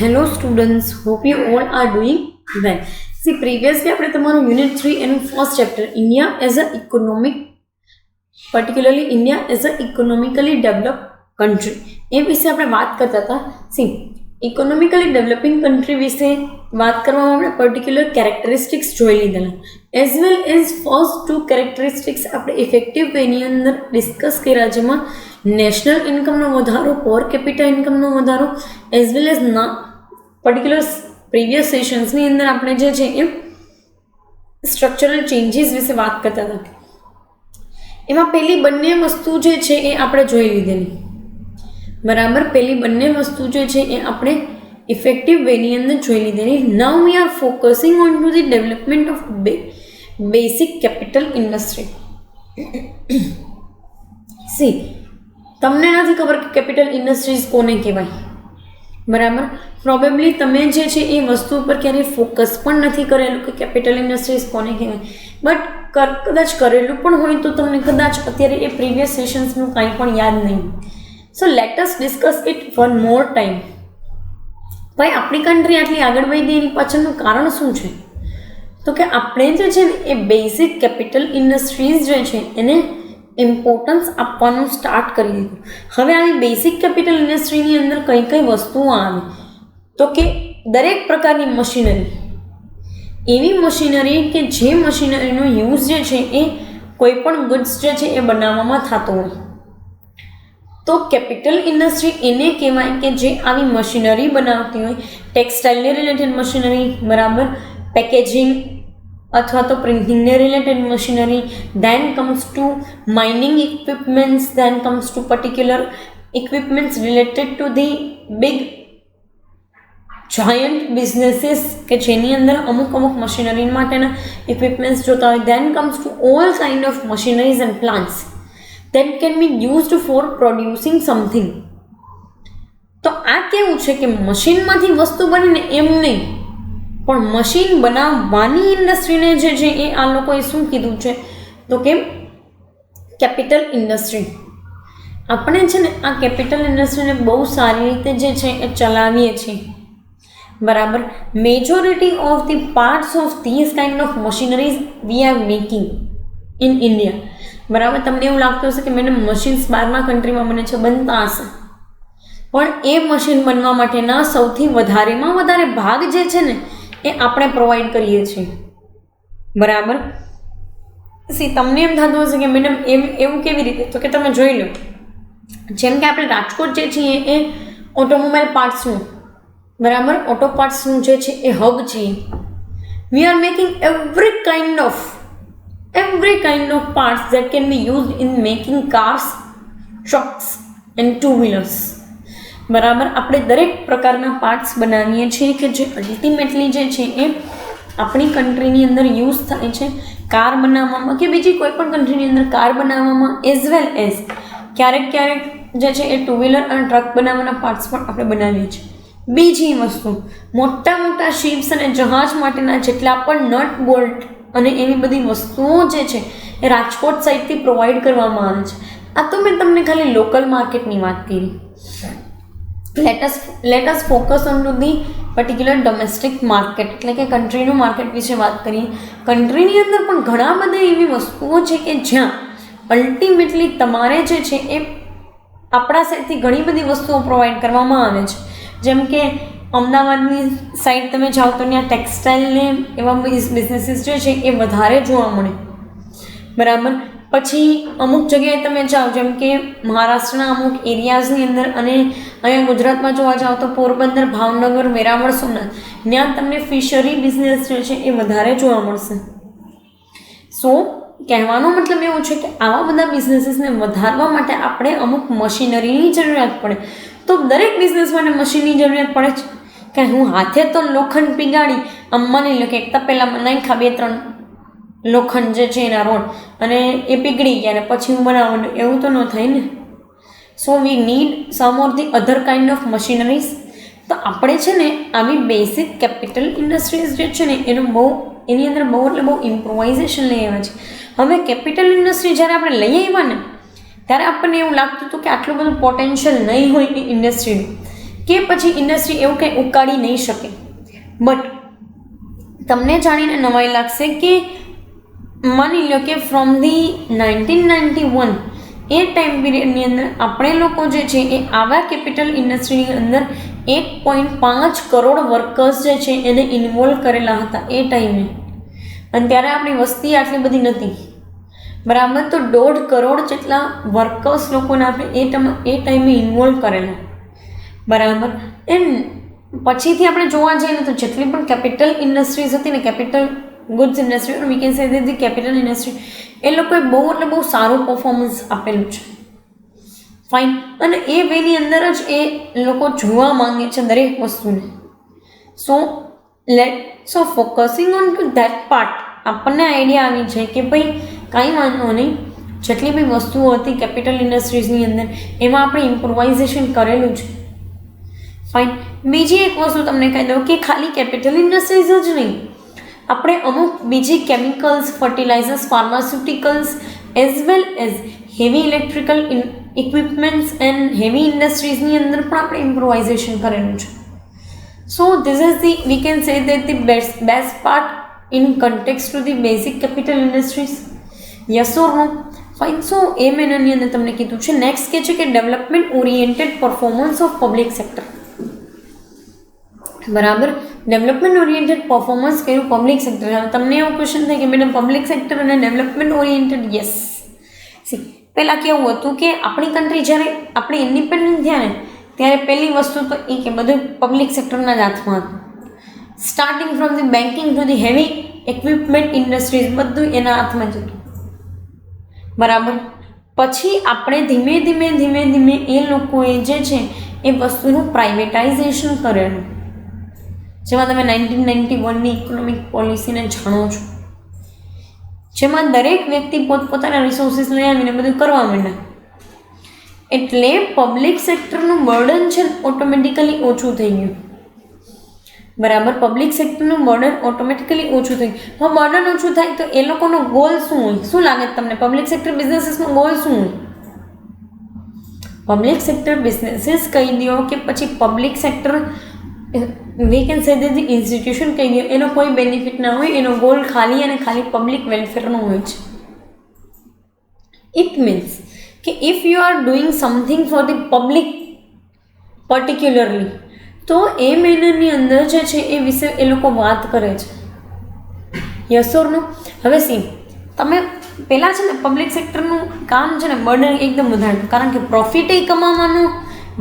Hello students, hope you all are doing well. See, previously આપણે તમારું unit 3 એનું first chapter India as a economic particularly India as a economically develop country એ વિશે આપણે વાત કરતા હતા. સી ઇકોનોમિકલી ડેવલપિંગ કન્ટ્રી વિશે વાત કરવામાં આપણે પર્ટિક્યુલર કેરેક્ટરિસ્ટિક્સ જોઈ લીધેલા as well as first two characteristics આપણે ઇફેક્ટિવ વેની અંદર ડિસ્કસ કર્યા, જેમાં નેશનલ ઇન્કમનો વધારો, પર કેપિટા ઇન્કમનો વધારો, એઝ વેલ એઝ ના પર્ટિક્યુલર પ્રીવિયસ સેશન્સની અંદર આપણે જે છે એ સ્ટ્રક્ચરલ ચેન્જીસ વિશે વાત કરતા હતા. એમાં પહેલી બંને વસ્તુ જે છે એ આપણે જોઈ લીધેલી, બરાબર. પહેલી બંને વસ્તુ જે છે એ આપણે ઇફેક્ટિવ વેની અંદર જોઈ લીધેલી. Now we are focusing on to the development of basic capital industry. See તમને નથી ખબર કે કેપિટલ ઇન્ડસ્ટ્રીઝ કોને કહેવાય, બરાબર. પ્રોબેબલી તમે જે છે એ વસ્તુ ઉપર ક્યારેય ફોકસ પણ નથી કરેલું કે કેપિટલ ઇન્ડસ્ટ્રીઝ કોને કહેવાય, બટ કદાચ કરેલું પણ હોય તો તમને કદાચ અત્યારે એ પ્રીવિયસ સેશન્સનું કાંઈ પણ યાદ નહીં. So let us discuss it one more time. ભાઈ આપણી કન્ટ્રી આટલી આગળ વધી એની પાછળનું કારણ શું છે? તો કે આપણે જે છે ને એ બેઝિક કેપિટલ ઇન્ડસ્ટ્રીઝ જે છે એને ઇમ્પોર્ટન્સ આપવાનું સ્ટાર્ટ કરી દીધું. હવે આવી બેઝિક કેપિટલ ઇન્ડસ્ટ્રીની અંદર કઈ કઈ વસ્તુઓ આવે તો કે દરેક પ્રકારની મશીનરી, એવી મશીનરી કે જે મશીનરીનો યુઝ જે છે એ કોઈ પણ ગુડ્સ જે છે એ બનાવવામાં થતો હોય તો કેપિટલ ઇન્ડસ્ટ્રી એને કહેવાય કે જે આવી મશીનરી બનાવતી હોય. ટેક્સટાઇલને રિલેટેડ મશીનરી, બરાબર, પેકેજિંગ અથવા તો પ્રિન્ટિંગને related machinery, then comes to mining equipments, then comes to particular equipments related to the big giant businesses કે જેની અંદર અમુક મશીનરી માટેના ઇક્વિપમેન્ટ્સ જોતા હોય. Then comes to all kind of machineries and plants that can be used for producing something. તો આ કેવું છે કે મશીનમાંથી વસ્તુ બનીને એમ નહીં, પણ મશીન બનાવવાની ઇન્ડસ્ટ્રીને જે છે એ આ લોકોએ શું કીધું છે તો કે કેપિટલ ઇન્ડસ્ટ્રી. આપણે છે ને આ કેપિટલ ઇન્ડસ્ટ્રીને બહુ સારી રીતે જે છે એ ચલાવીએ છીએ, બરાબર. Majority of the parts of this kind of machineries we are making in India, બરાબર. તમને એવું લાગતું હશે કે મેડમ મશીન્સ બહારના કન્ટ્રીમાં બને છે, બનતા હશે, પણ એ મશીન બનવા માટેના સૌથી વધારેમાં વધારે ભાગ જે છે ને એ આપણે પ્રોવાઈડ કરીએ છીએ, બરાબર. સી તમને એમ થતું હશે કે મેડમ એવું કેવી રીતે? તો કે તમે જોઈ લો, જેમ કે આપણે રાજકોટ જે છીએ એ ઓટોમોબાઈલ પાર્ટ્સનું, બરાબર, ઓટો પાર્ટ્સનું જે છે એ હબ છીએ. We are making every kind of parts that can be used in making cars, trucks and two-wheelers, બરાબર. આપણે દરેક પ્રકારના પાર્ટ્સ બનાવીએ છીએ કે જે અલ્ટિમેટલી જે છે એ આપણી કન્ટ્રીની અંદર યુઝ થાય છે કાર બનાવવામાં કે બીજી કોઈ પણ કન્ટ્રીની અંદર કાર બનાવવામાં, એઝ વેલ એઝ ક્યારેક જે છે એ ટુ વ્હીલર અને ટ્રક બનાવવાના પાર્ટ્સ પણ આપણે બનાવીએ છીએ. બીજી વસ્તુ, મોટા શિપ્સ અને જહાજ માટેના જેટલા પણ નટ બોલ્ટ અને એવી બધી વસ્તુઓ જે છે એ રાજકોટ સાઈડથી પ્રોવાઈડ કરવામાં આવે છે. આ તો મેં તમને ખાલી લોકલ માર્કેટની વાત કરી. Let us focus on to the particular domestic market, એટલે કે કન્ટ્રીનું માર્કેટ વિશે વાત કરીએ. કન્ટ્રીની અંદર પણ ઘણા બધા એવી વસ્તુઓ છે કે જ્યાં અલ્ટિમેટલી તમારે જે છે એ આપણા સાઈડથી ઘણી બધી વસ્તુઓ પ્રોવાઈડ કરવામાં આવે છે. જેમ કે અમદાવાદની સાઈડ તમે જાઓ તો ત્યાં ટેક્સટાઇલને એવા બિઝનેસીસ જે છે એ વધારે જોવા મળે, બરાબર. પછી અમુક જગ્યાએ તમે જાઓ, જેમ કે મહારાષ્ટ્રના અમુક એરિયાઝની અંદર અને અહીંયા ગુજરાતમાં જોવા જાઓ તો પોરબંદર, ભાવનગર, વેરાવળ, સોમનાથ, ત્યાં તમને ફિશરી બિઝનેસ જે છે એ વધારે જોવા મળશે. સો કહેવાનો મતલબ એવું છે કે આવા બધા બિઝનેસીસને વધારવા માટે આપણે અમુક મશીનરીની જરૂરિયાત પડે. તો દરેક બિઝનેસ માટે મશીનની જરૂરિયાત પડે છે કે હું હાથે તો લોખંડ પીગાડી આમ માની લો કે એક તપેલામાં નાખ્યા 2-3 લોખંડ જે છે એના રોડ અને એ પીગળી ગયા ને પછી હું બનાવવાનું, એવું તો ન થાય ને. So we need some or the other kind of machineries. તો આપણે છે ને આવી બેઝિક કેપિટલ ઇન્ડસ્ટ્રીઝ જે છે ને એની અંદર બહુ ઇમ્પ્રોવાઇઝેશન લઈ આવ્યા છે. હવે કેપિટલ ઇન્ડસ્ટ્રી જ્યારે આપણે લઈ આવ્યા ને ત્યારે આપણને એવું લાગતું હતું કે આટલું બધું પોટેન્શિયલ નહીં હોય એ ઇન્ડસ્ટ્રીનું, કે પછી ઇન્ડસ્ટ્રી એવું કંઈ ઉકાળી નહીં શકે. બટ તમને જાણીને નવાઈ લાગશે કે માની લો કે ફ્રોમ ધી 1991 એ ટાઈમ પીરિયડની અંદર આપણે લોકો જે છે એ આવા કેપિટલ ઇન્ડસ્ટ્રીની અંદર 1.5 કરોડ વર્કર્સ જે છે એને ઇન્વોલ્વ કરેલા હતા એ ટાઈમે. અને ત્યારે આપણી વસ્તી આટલી બધી નથી, બરાબર. તો 1.5 કરોડ જેટલા વર્કર્સ લોકોને આપણે એ ટાઈમે ઇન્વોલ્વ કરેલા, બરાબર. એમ પછીથી આપણે જોવા જઈએ ને તો જેટલી પણ કેપિટલ ઇન્ડસ્ટ્રીઝ હતી ને, capital goods industry, we can say the capital industry, એ લોકોએ બહુ એટલે બહુ સારું પરફોર્મન્સ આપેલું છે. ફાઇન. અને એ વેની અંદર જ એ લોકો જોવા માંગે છે દરેક વસ્તુને. So focusing on to that part આપણને આઈડિયા આવી છે કે ભાઈ કાંઈ વાંધો નહીં, જેટલી બી વસ્તુઓ હતી કેપિટલ ઇન્ડસ્ટ્રીઝની અંદર એમાં આપણે ઇમ્પ્રોવાઇઝેશન કરેલું છે. ફાઇન. બીજી એક વસ્તુ તમને કહી દઉં કે ખાલી કેપિટલ ઇન્ડસ્ટ્રીઝ જ નહીં, આપણે અમુક બીજી chemicals, fertilisers, pharmaceuticals as well as heavy electrical equipments and heavy ઇન્ડસ્ટ્રીઝની અંદર પણ આપણે ઇમ્પ્રોવાઇઝેશન કરેલું છે. So this is the we can say that the best part in context to the basic capital industries. Yes or no? Fine. So એ મેનરની અંદર તમને કીધું છે. નેક્સ્ટ કે છે કે development oriented performance of public sector, બરાબર. ડેવલપમેન્ટ ઓરિએન્ટેડ પરફોર્મન્સ કર્યું પબ્લિક સેક્ટર. હવે તમને એવો ક્વેશ્ચન થાય કે મેડમ પબ્લિક સેક્ટર અને ડેવલપમેન્ટ ઓરિએન્ટેડ, યસ. પહેલાં કેવું હતું કે આપણી કન્ટ્રી જ્યારે આપણે ઇન્ડિપેન્ડન્ટ થયા ને ત્યારે પહેલી વસ્તુ તો એ કે બધું પબ્લિક સેક્ટરના જ હાથમાં હતું. Starting from the banking to the heavy equipment industries બધું એના હાથમાં જ હતું, બરાબર. પછી આપણે ધીમે ધીમે એ લોકોએ જે છે એ વસ્તુનું પ્રાઇવેટાઇઝેશન કરેલું, જેમાં તમે 1991ની ઇકોનોમિક પોલિસીને જાણો છો, જેમાં દરેક વ્યક્તિ પોતપોતાના રિસોર્સિસ લઈ આવીને બધું કરવા માંડ્યા. એટલે પબ્લિક સેક્ટરનું બર્ડન છે ઓટોમેટિકલી ઓછું થઈ ગયું, બરાબર. પબ્લિક સેક્ટરનું બર્ડન ઓટોમેટિકલી ઓછું થઈ ગયું. હવે બર્ડન ઓછું થાય તો એ લોકોનો ગોલ શું હોય? શું લાગે તમને પબ્લિક સેક્ટર બિઝનેસીસનો ગોલ શું હોય? પબ્લિક સેક્ટર બિઝનેસીસ કહી દો કે પછી public sector V can say the institution કહી દો, એનો કોઈ બેનિફિટ ના હોય, એનો ગોલ ખાલી અને ખાલી પબ્લિક વેલફેરનો હોય છે. ઇટ મીન્સ કે if you are doing something for the public particularly, તો એ મેનરની અંદર જે છે એ વિશે એ લોકો વાત કરે છે. યસ ઓર નો? હવે સી, તમે પહેલાં છે ને પબ્લિક સેક્ટરનું કામ છે ને બર્ડન એકદમ વધારે, કારણ કે પ્રોફિટ એ કમાવાનું,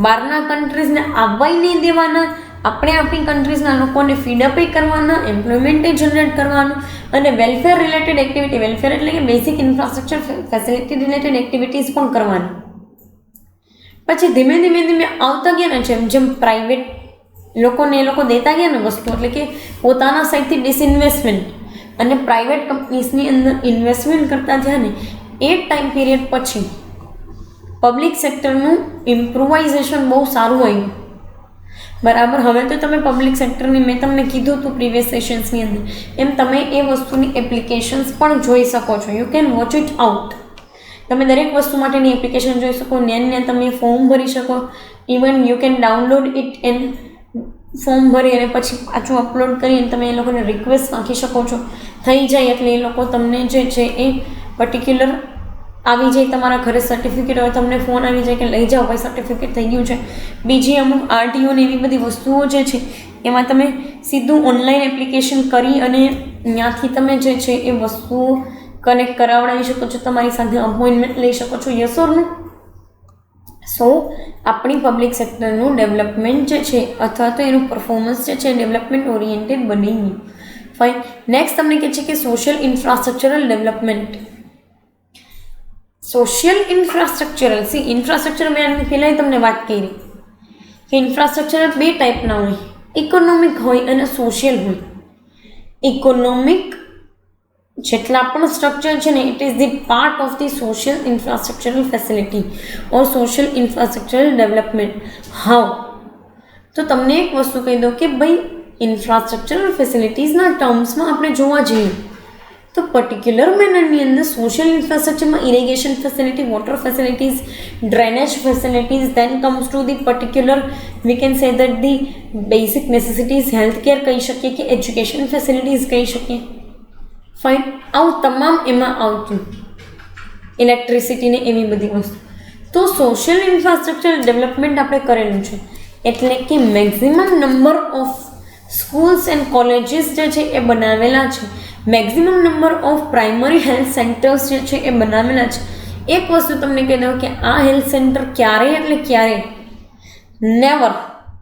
બહારના કન્ટ્રીઝને આવવાય નહીં દેવાના, આપણે આપણી કન્ટ્રીઝના લોકોને ફીડઅપ કરવાના, એમ્પ્લોયમેન્ટ જનરેટ કરવાનું, અને વેલફેર રિલેટેડ એક્ટિવિટી, વેલફેર એટલે કે basic infrastructure facility related activities પણ કરવાની. પછી ધીમે ધીમે આવતા ગયા ને જેમ પ્રાઇવેટ લોકોને એ લોકો દેતા ગયા ને વસ્તુ, એટલે કે પોતાના સાઈડથી ડિસઇન્વેસ્ટમેન્ટ અને પ્રાઇવેટ કંપનીઝની અંદર ઇન્વેસ્ટમેન્ટ કરતા થયા ને એ ટાઈમ પીરિયડ પછી પબ્લિક સેક્ટરનું ઇમ્પ્રોવાઇઝેશન બહુ સારું આવ્યું, બરાબર. હવે તો તમે પબ્લિક સેક્ટરની મેં તમને કીધું હતું પ્રીવિયસ સેશન્સની અંદર, એમ તમે એ વસ્તુની એપ્લિકેશન્સ પણ જોઈ શકો છો. You can watch it out. તમે દરેક વસ્તુ માટેની એપ્લિકેશન જોઈ શકો, ને તમે ફોર્મ ભરી શકો. Even you can download it and form ભરી અને પછી પાછું અપલોડ કરીને તમે એ લોકોને રિક્વેસ્ટ નાખી શકો છો. થઈ જાય એટલે એ લોકો તમને જે છે એ પર્ટિક્યુલર આવી જાય તમારા ઘરે સર્ટિફિકેટ, હવે તમને ફોન આવી જાય કે લઈ જાઓ ભાઈ સર્ટિફિકેટ થઈ ગયું છે. બીજી અમુક આરટીઓ ને એવી બધી વસ્તુઓ જે છે એમાં તમે સીધું ઓનલાઈન એપ્લિકેશન કરી અને ત્યાંથી તમે જે છે એ વસ્તુઓ કનેક્ટ કરાવડાવી શકો છો, તમારી સાથે અપોઇન્ટમેન્ટ લઈ શકો છો. Yes or no? સો આપણી પબ્લિક સેક્ટરનું ડેવલપમેન્ટ જે છે અથવા તો એનું પરફોર્મન્સ જે છે ડેવલપમેન્ટ ઓરિએન્ટેડ બની ગયું. ફાઇન. નેક્સ્ટ તમને કહે છે કે social infrastructural development. Social infrastructural, infrastructure મેં પહેલાં તમને વાત કરી કે ઇન્ફ્રાસ્ટ્રક્ચર બે ટાઈપના હોય, ઇકોનોમિક હોય અને સોશિયલ હોય. ઇકોનોમિક જેટલા પણ સ્ટ્રક્ચર છે ને it is the part of the social infrastructural facility or social infrastructural development. How? તો તમને એક વસ્તુ કહી દઉં કે ભાઈ ઇન્ફ્રાસ્ટ્રક્ચરલ ફેસિલિટીઝના ટર્મ્સમાં આપણે જોવા જઈએ તો તો પર્ટિક્યુલર મેનરની અંદર સોશિયલ ઇન્ફ્રાસ્ટ્રક્ચરમાં irrigation facility, water facilities, drainage facilities, then comes to the particular we can say that the basic necessities, health care કહી શકીએ કે એજ્યુકેશન ફેસિલિટીઝ કહી શકીએ. ફાઇન, આવું તમામ એમાં આવતું, ઇલેક્ટ્રિસિટીને એવી બધી વસ્તુ. તો સોશિયલ ઇન્ફ્રાસ્ટ્રક્ચર ડેવલપમેન્ટ આપણે કરેલું છે, એટલે કે maximum number of schools and colleges જે છે એ બનાવેલા છે, maximum number of primary health centres જે છે એ બનાવેલા છે. એક વસ્તુ તમને કહી દઉં કે આ હેલ્થ સેન્ટર ક્યારેય એટલે ક્યારેય never,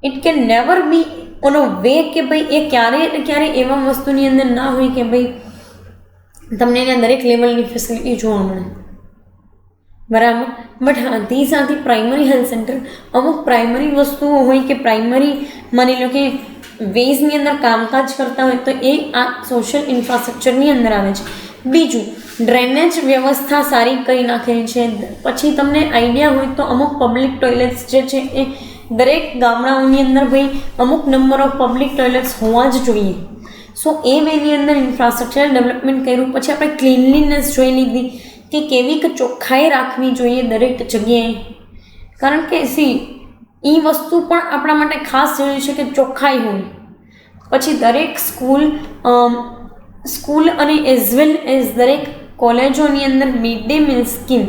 it can never be on a way કે ભાઈ એ ક્યારેય એટલે ક્યારેય એવા વસ્તુની અંદર ના હોય કે ભાઈ તમને એના દરેક લેવલની ફેસિલિટી જોવા મળે, બરાબર. બટ હા, these are the primary health centre. અમુક પ્રાઇમરી વસ્તુઓ હોય કે પ્રાઇમરી માની લો કે વેઝની અંદર કામકાજ કરતા હોય તો એ આ સોશિયલ ઇન્ફ્રાસ્ટ્રક્ચરની અંદર આવે છે. બીજું, ડ્રેનેજ વ્યવસ્થા સારી કરી નાખેલી છે. પછી તમને આઈડિયા હોય તો અમુક પબ્લિક ટોયલેટ્સ જે છે એ દરેક ગામડાઓની અંદર ભાઈ અમુક નંબર ઓફ પબ્લિક ટોયલેટ્સ હોવા જ જોઈએ. સો એ વેની અંદર ઇન્ફ્રાસ્ટ્રક્ચર ડેવલપમેન્ટ કર્યું. પછી આપણે ક્લીનલીનેસ જોઈ લીધી કે કેવી ચોખ્ખાઈ રાખવી જોઈએ દરેક જગ્યાએ, કારણ કે એ વસ્તુ પણ આપણા માટે ખાસ જરૂરી છે કે ચોખ્ખાઈ હોય. પછી દરેક સ્કૂલ અને એઝ વેલ એઝ દરેક કોલેજોની અંદર mid day meal scheme,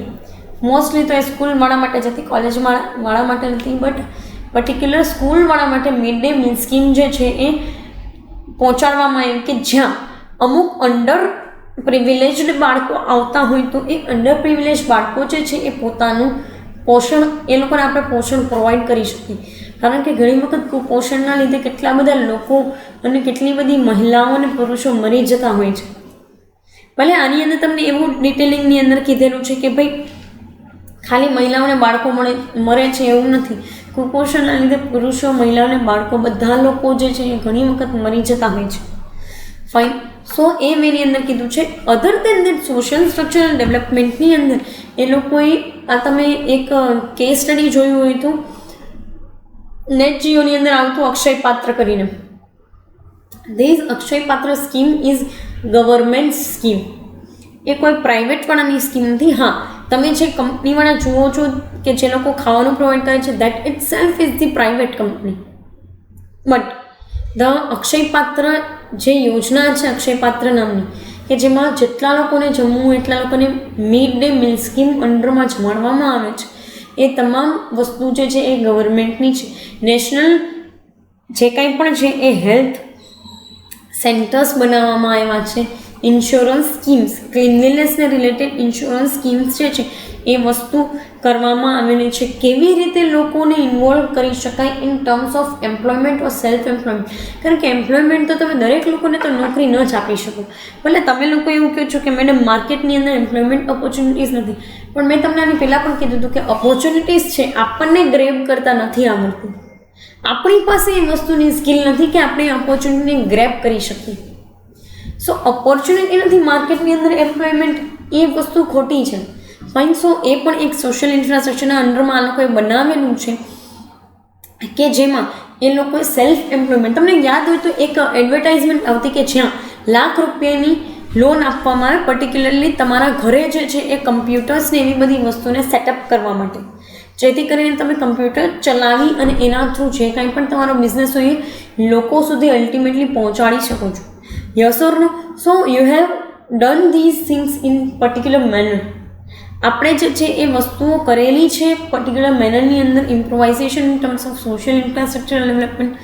mostly તો એ સ્કૂલવાળા માટે જ હતી, કોલેજવાળા માટે નથી, બટ પર્ટિક્યુલર સ્કૂલવાળા માટે મિડ ડે મીલ સ્કીમ જે છે એ પહોંચાડવામાં આવી કે જ્યાં અમુક અંડર પ્રિવિલેજ્ડ બાળકો આવતા હોય તો એ અંડર પ્રિવિલેજ બાળકો જે છે એ પોતાનું પોષણ, એ લોકોને આપણે પોષણ પ્રોવાઈડ કરી શકીએ. કારણ કે ઘણી વખત કુપોષણના લીધે કેટલા બધા લોકો અને કેટલી બધી મહિલાઓ અને પુરુષો મરી જતા હોય છે. ભલે આની અંદર તમને એવું ડિટેલિંગની અંદર કીધેલું છે કે ભાઈ ખાલી મહિલાઓને બાળકો મરે છે એવું નથી, કુપોષણના લીધે પુરુષો, મહિલાઓને બાળકો બધા લોકો જે છે એ ઘણી વખત મરી જતા હોય છે. ફાઇન. સો એ મેની અંદર કીધું છે. અધર દેન દેટ સોશિયલ સ્ટ્રક્ચરલ ડેવલપમેન્ટની અંદર એ લોકોએ આ તમે એક કેસ સ્ટડી જોયું હોય તો નેટ જીઓની અંદર આવતું અક્ષય પાત્ર કરીને, ધીઝ અક્ષય પાત્ર સ્કીમ ઇઝ ગવર્મેન્ટ સ્કીમ. એ કોઈ પ્રાઇવેટવાળાની સ્કીમ નથી. હા, તમે જે કંપનીવાળા જુઓ છો કે જે લોકો ખાવાનું પ્રોવાઈડ કરે છે, that it self is the private company. But the Akshay પાત્ર જે યોજના છે અક્ષય પાત્ર નામની, કે જેમાં જેટલા લોકોને જમવું એટલા લોકોને મિડ ડે મીલ સ્કીમ અંડરમાં જમાડવામાં આવે છે, એ તમામ વસ્તુ જે છે એ ગવર્મેન્ટની છે. નેશનલ જે કંઈ પણ છે એ હેલ્થ સેન્ટર્સ બનાવવામાં આવ્યા છે. ઇન્સ્યોરન્સ સ્કીમ્સ, ક્લીનલીનેસને રિલેટેડ ઇન્સ્યોરન્સ સ્કીમ્સ જે છે એ વસ્તુ કરવામાં આવેલી છે. કેવી રીતે લોકોને ઇન્વોલ્વ કરી શકાય in terms of employment or self employment. કારણ કે એમ્પ્લોયમેન્ટ તો તમે દરેક લોકોને તો નોકરી ન જ આપી શકો. ભલે તમે લોકો એવું કહો છો કે મેડમ માર્કેટની અંદર એમ્પ્લોયમેન્ટ ઓપોર્ચ્યુનિટીઝ નથી, પણ મેં તમને આની પહેલાં પણ કીધું હતું કે ઓપોર્ચ્યુનિટીઝ છે આપણને ગ્રેબ કરતા નથી આવડતું. આપણી પાસે એ વસ્તુની સ્કિલ નથી કે આપણે ઓપોર્ચ્યુનિટીને ગ્રેબ કરી શકીએ. સો ઓપોર્ચ્યુનિટી નથી માર્કેટની અંદર એમ્પ્લોયમેન્ટ, એ વસ્તુ ખોટી છે. ફાઇન. સો એ પણ એક સોશિયલ ઇન્ફ્રાસ્ટ્રક્ચરના અંડરમાં આ લોકોએ બનાવેલું છે કે જેમાં એ લોકોએ સેલ્ફ એમ્પ્લોયમેન્ટ, તમને યાદ હોય તો એક એડવર્ટાઇઝમેન્ટ આવતી કે જ્યાં ₹1,00,000 લોન આપવામાં આવે પર્ટિક્યુલરલી તમારા ઘરે જે છે એ કમ્પ્યુટર્સને એવી બધી વસ્તુને સેટઅપ કરવા માટે, જેથી કરીને તમે કમ્પ્યુટર ચલાવી અને એના થ્રુ જે કાંઈ પણ તમારો બિઝનેસ હોય એ લોકો સુધી અલ્ટિમેટલી પહોંચાડી શકો છો. Yes or no? So you have done these things in particular manner. આપણે જે છે એ વસ્તુઓ કરેલી છે પર્ટિક્યુલર મેનરની અંદર, improvisation in terms of social infrastructure development.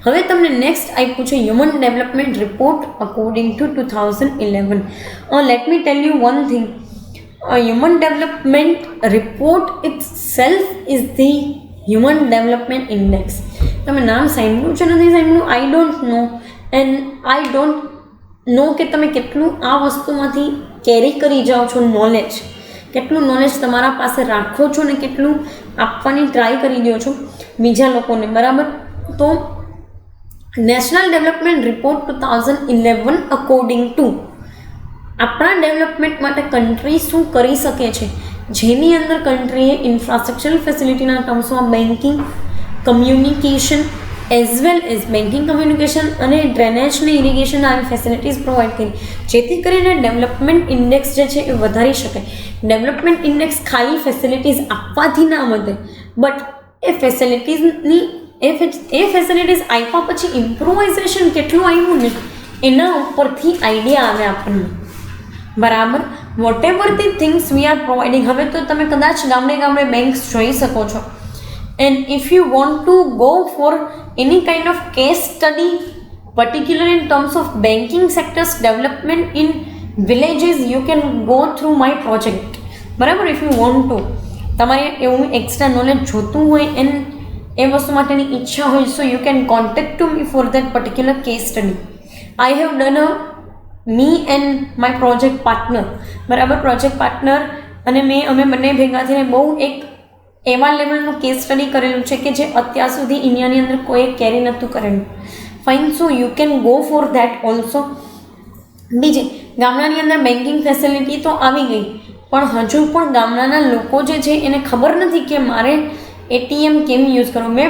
હવે તમને નેક્સ્ટ આપ્યું છે human development report according to 2011. Let me tell you one thing. Human development report it self is the human development index. તમે નામ સાંભળ્યું છે નથી સાંભળ્યું, I don't know, and I don't know કે તમે કેટલું આ વસ્તુમાંથી કેરી કરી જાઓ છો નોલેજ, કેટલું નોલેજ તમારા પાસે રાખો છો ને કેટલું આપવાની ટ્રાય કરી દો છો બીજા લોકોને, બરાબર. તો national development report 2011 according to આપણા ડેવલપમેન્ટ માટે કન્ટ્રી શું કરી શકે છે, જેની અંદર કન્ટ્રીએ ઇન્ફ્રાસ્ટ્રક્ચરલ ફેસિલિટીના ટર્મ્સમાં banking, communication, as well as banking, communication અને ડ્રેનેજ ને ઇરિગેશન આવી ફેસિલિટીઝ પ્રોવાઈડ કરી, જેથી કરીને ડેવલપમેન્ટ ઇન્ડેક્સ જે છે એ વધારી શકાય. ડેવલપમેન્ટ ઇન્ડેક્સ ખાલી ફેસિલિટીઝ આપવાથી ના વધે, બટ એ ફેસિલિટીઝ આપ્યા પછી ઇમ્પ્રુવાઇઝેશન કેટલું આવ્યું ને એના ઉપરથી આઈડિયા આવે આપણને. બરાબર. Whatever the things we are providing. હવે તો તમે કદાચ ગામડે ગામડે બેંક્સ જોઈ શકો છો. And if you want to go for any kind of case study particular in terms of banking sectors development in villages, you can go through my project. બરાબર. ઇફ યુ વોન્ટ ટુ, તમારે એવું extra knowledge જોતું હોય and એ વસ્તુ માટેની ઈચ્છા હોય, so you can contact to me for that particular case study. I have done me and my project partner. બરાબર. પ્રોજેક્ટ પાર્ટનર અને અમે બંને ભેગા થઈને બહુ એક એવા લેવલનું કેસ સ્ટડી કરેલું છે કે જે અત્યાર સુધી ઇન્ડિયાની અંદર કોઈ કેરી નહોતું કરેલું. Fine. So you can go for that also. બીજી, ગામડાની અંદર બેન્કિંગ ફેસિલિટી તો આવી ગઈ, પણ હજુ પણ ગામડાના લોકો જે છે એને ખબર નથી કે મારે એટીએમ કેમ યુઝ કરવું. મેં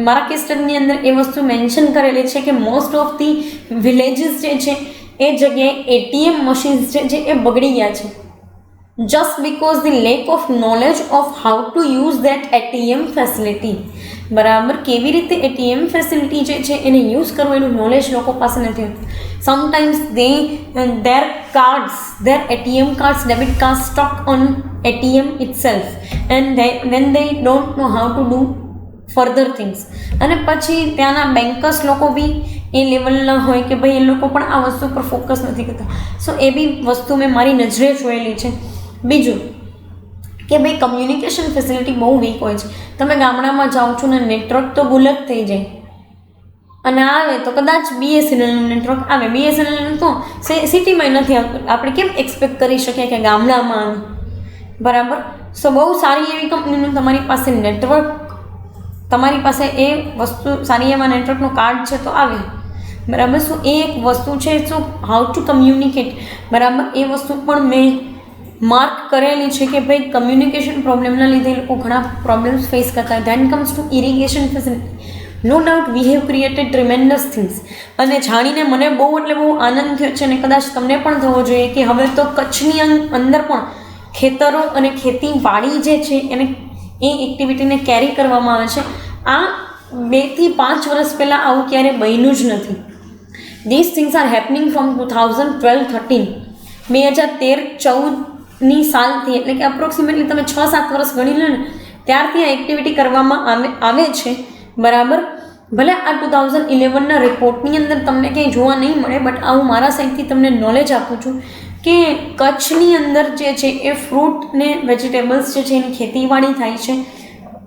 મારા કેસ સ્ટડીની અંદર એ વસ્તુ મેન્શન કરેલી છે કે મોસ્ટ ઓફ ધી વિલેજીસ જે છે એ જગ્યાએ એટીએમ મશીન્સ જે છે એ બગડી ગયા છે, just because the lack of knowledge of how to use that ATM facility. બરાબર. કેવી રીતે એટીએમ ફેસિલિટી જે છે એને યુઝ કરવું એનું નોલેજ લોકો પાસે નથી હોતું. Sometimes their ATM cards, debit cards stuck on ATM itself, and then they don't know how to do further things. અને પછી ત્યાંના બેન્કર્સ લોકો બી એ લેવલના હોય કે ભાઈ એ લોકો પણ આ વસ્તુ પર ફોકસ નથી કરતા. સો એ બી વસ્તુ મેં મારી નજરે જોયેલી છે. બીજું કે ભાઈ કમ્યુનિકેશન ફેસિલિટી બહુ વીક હોય છે. તમે ગામડામાં જાઓ છો ને નેટવર્ક તો ગુલ જ થઈ જાય, અને આવે તો કદાચ BSNLનું નેટવર્ક આવે. BSNL તો સિટીમાં નથી આવતું. આપણે કેમ એક્સપેક્ટ કરી શકીએ કે ગામડામાં આવે. બરાબર. સો બહુ સારી એવી કંપનીનું તમારી પાસે નેટવર્ક, તમારી પાસે એ વસ્તુ સારી એવા નેટવર્કનું કાર્ડ છે તો આવે. બરાબર. સો એ એક વસ્તુ છે. So how to communicate. બરાબર. એ વસ્તુ પણ મેં માર્ક કરેલી છે કે ભાઈ કમ્યુનિકેશન પ્રોબ્લેમના લીધે લોકો ઘણા પ્રોબ્લેમ્સ ફેસ કરતા. Then comes to irrigation facility. No doubt we have created tremendous things. અને જાણીને મને બહુ એટલે બહુ આનંદ થયો છે, અને કદાચ તમને પણ થવો જોઈએ કે હવે તો કચ્છની અંદર પણ ખેતરો અને ખેતીવાડી જે છે એને એ એક્ટિવિટીને કેરી કરવામાં આવે છે. આ 2 થી 5 વર્ષ પહેલાં આવું ક્યારે બન્યું જ નથી. This things are happening from 2012-13. 2013-14ની સાલથી, એટલે કે અપ્રોક્સિમેટલી તમે 6-7 વર્ષ ગણી લો ને, ત્યારથી આ એક્ટિવિટી કરવામાં આવે છે. બરાબર. ભલે આ 2011ના રિપોર્ટની અંદર તમને કંઈ જોવા નહીં મળે, બટ આ હું મારા સાઈડથી તમને નોલેજ આપું છું કે કચ્છની અંદર જે છે એ ફ્રૂટ ને વેજીટેબલ્સ જે છે એની ખેતીવાડી થાય છે.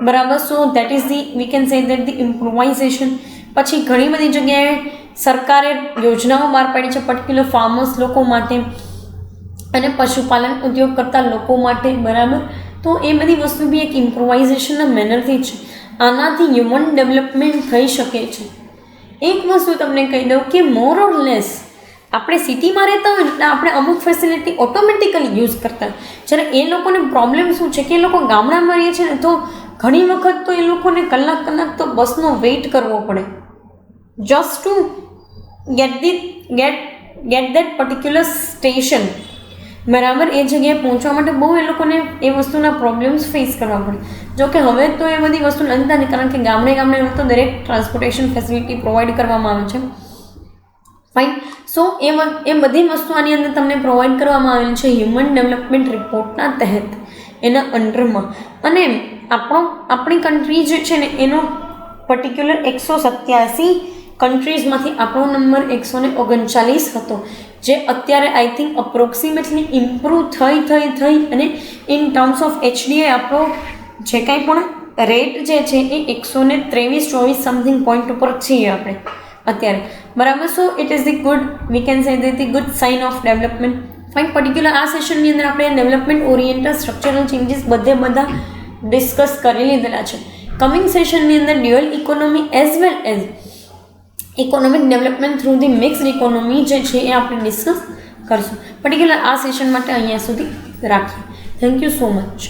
બરાબર. So that is we can say that the improvisation. પછી ઘણી બધી જગ્યાએ સરકારે યોજનાઓ બહાર પાડી છે પર્ટિક્યુલર ફાર્મર્સ લોકો માટે અને પશુપાલન ઉદ્યોગ કરતા લોકો માટે. બરાબર. તો એ બધી વસ્તુ બી એક ઇમ્પ્રુવાઇઝેશનના મેનરથી છે. આનાથી હ્યુમન ડેવલપમેન્ટ થઈ શકે છે. એક વસ્તુ તમને કહી દઉં કે મોર ઓર લેસ આપણે સિટીમાં રહેતા હોય એટલે આપણે અમુક ફેસિલિટી ઓટોમેટિકલી યુઝ કરતા હોય. જ્યારે એ લોકોને પ્રોબ્લેમ શું છે કે એ લોકો ગામડામાં રહે છે ને, તો ઘણી વખત તો એ લોકોને કલાક તો બસનો વેઇટ કરવો પડે just two gate that particular station. બરાબર. એ જગ્યાએ પહોંચવા માટે બહુ એ લોકોને એ વસ્તુના પ્રોબ્લેમ્સ ફેસ કરવા પડે. જોકે હવે તો એ બધી વસ્તુ નથી થતી, કારણ કે ગામડે તો દરેક ટ્રાન્સપોર્ટેશન ફેસિલિટી પ્રોવાઈડ કરવામાં આવે છે. ફાઇન. સો એ બધી વસ્તુ આની અંદર તમને પ્રોવાઈડ કરવામાં આવેલ છે હ્યુમન ડેવલપમેન્ટ રિપોર્ટના તહેત, એના અંડરમાં. અને આપણી કન્ટ્રી જે છે ને એનો પર્ટિક્યુલર 187 કન્ટ્રીઝમાંથી આપણો નંબર 139 હતો, જે અત્યારે આઈ થિંક અપ્રોક્સિમેટલી ઇમ્પ્રૂવ થઈ અને ઇન ટર્મ્સ ઓફ HDI આપણો જે કાંઈ પણ રેટ જે છે એ 123-24 સમથિંગ પોઈન્ટ ઉપર છીએ આપણે અત્યારે. બરાબર. So it is the good, we can say the good sign of development. Fine. Particular આ સેશનની અંદર આપણે ડેવલપમેન્ટ ઓરિએન્ટેડ સ્ટ્રક્ચરલ ચેન્જીસ બધા ડિસ્કસ કરી લીધેલા છે. કમિંગ સેશનની અંદર dual economy as well as economic development through the mixed economy જે છે એ આપણે ડિસ્કસ કરશું. પર્ટિક્યુલર આ સેશન માટે અહીંયા સુધી રાખીએ. Thank you so much.